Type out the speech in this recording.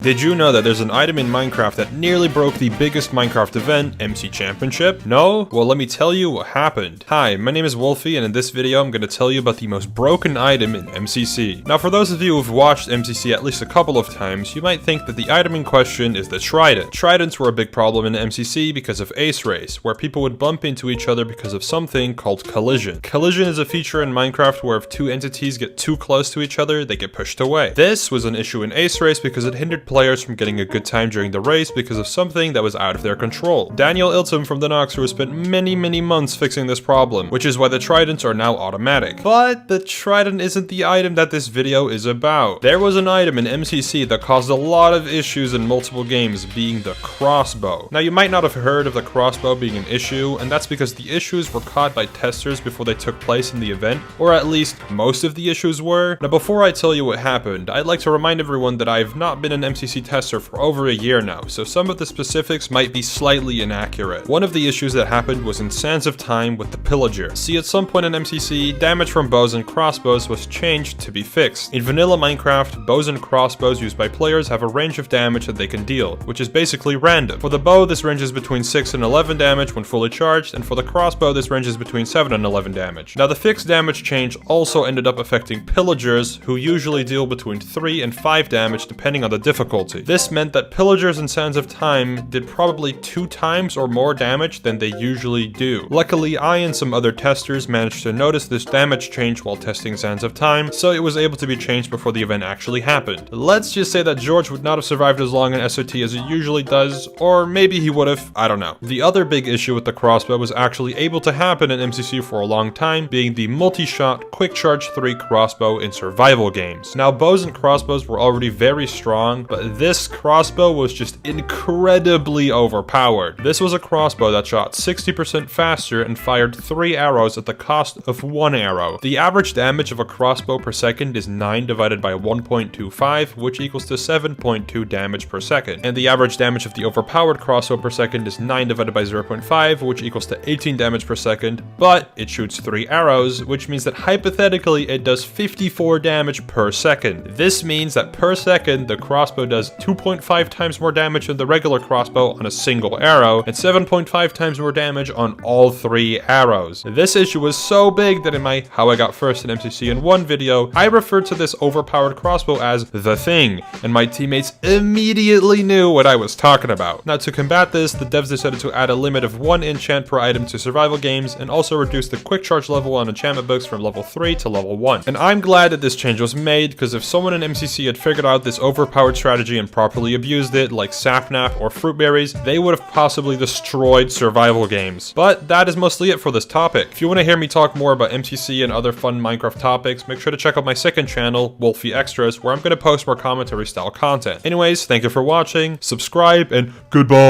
Did you know that there's an item in Minecraft that nearly broke the biggest Minecraft event, MC Championship? No? Well, let me tell you what happened. Hi, my name is Wolfeei, and in this video I'm going to tell you about the most broken item in MCC. Now, for those of you who've watched MCC at least a couple of times, you might think that the item in question is the trident. Tridents were a big problem in MCC because of Ace Race, where people would bump into each other because of something called collision. Collision is a feature in Minecraft where if two entities get too close to each other, they get pushed away. This was an issue in Ace Race because it hindered players from getting a good time during the race because of something that was out of their control. Daniel Iltum from the Noxcrew spent many months fixing this problem, which is why the tridents are now automatic. But the trident isn't the item that this video is about. There was an item in MCC that caused a lot of issues in multiple games, being the crossbow. Now, you might not have heard of the crossbow being an issue, and that's because the issues were caught by testers before they took place in the event, or at least most of the issues were. Now, before I tell you what happened, I'd like to remind everyone that I've not been an MCC tester for over a year now, so some of the specifics might be slightly inaccurate. One of the issues that happened was in Sands of Time with the Pillager. See, at some point in MCC, damage from bows and crossbows was changed to be fixed. In vanilla Minecraft, bows and crossbows used by players have a range of damage that they can deal, which is basically random. For the bow, this ranges between 6 and 11 damage when fully charged, and for the crossbow, this ranges between 7 and 11 damage. Now, the fixed damage change also ended up affecting pillagers, who usually deal between 3 and 5 damage depending on the difficulty. This meant that pillagers in Sands of Time did probably 2 times or more damage than they usually do. Luckily, I and some other testers managed to notice this damage change while testing Sands of Time, so it was able to be changed before the event actually happened. Let's just say that George would not have survived as long in SOT as he usually does, or maybe he would have, I don't know. The other big issue with the crossbow was actually able to happen in MCC for a long time, being the multi-shot quick charge 3 crossbow in survival games. Now, bows and crossbows were already very strong, but this crossbow was just incredibly overpowered. This was a crossbow that shot 60% faster and fired 3 arrows at the cost of 1 arrow. The average damage of a crossbow per second is 9 divided by 1.25, which equals to 7.2 damage per second. And the average damage of the overpowered crossbow per second is 9 divided by 0.5, which equals to 18 damage per second, but it shoots 3 arrows, which means that hypothetically it does 54 damage per second. This means that per second, the crossbow does 2.5 times more damage than the regular crossbow on a single arrow, and 7.5 times more damage on all 3 arrows. This issue was so big that in my How I Got First in MCC in 1 video, I referred to this overpowered crossbow as the thing, and my teammates immediately knew what I was talking about. Now, to combat this, the devs decided to add a limit of 1 enchant per item to survival games, and also reduce the quick charge level on enchantment books from level 3 to level 1. And I'm glad that this change was made, because if someone in MCC had figured out this overpowered strategy and properly abused it, like Sapnap or Fruit Berries, they would have possibly destroyed survival games. But that is mostly it for this topic. If you want to hear me talk more about MCC and other fun Minecraft topics, make sure to check out my second channel, Wolfeei Extras, where I'm going to post more commentary style content. Anyways, thank you for watching, subscribe, and goodbye!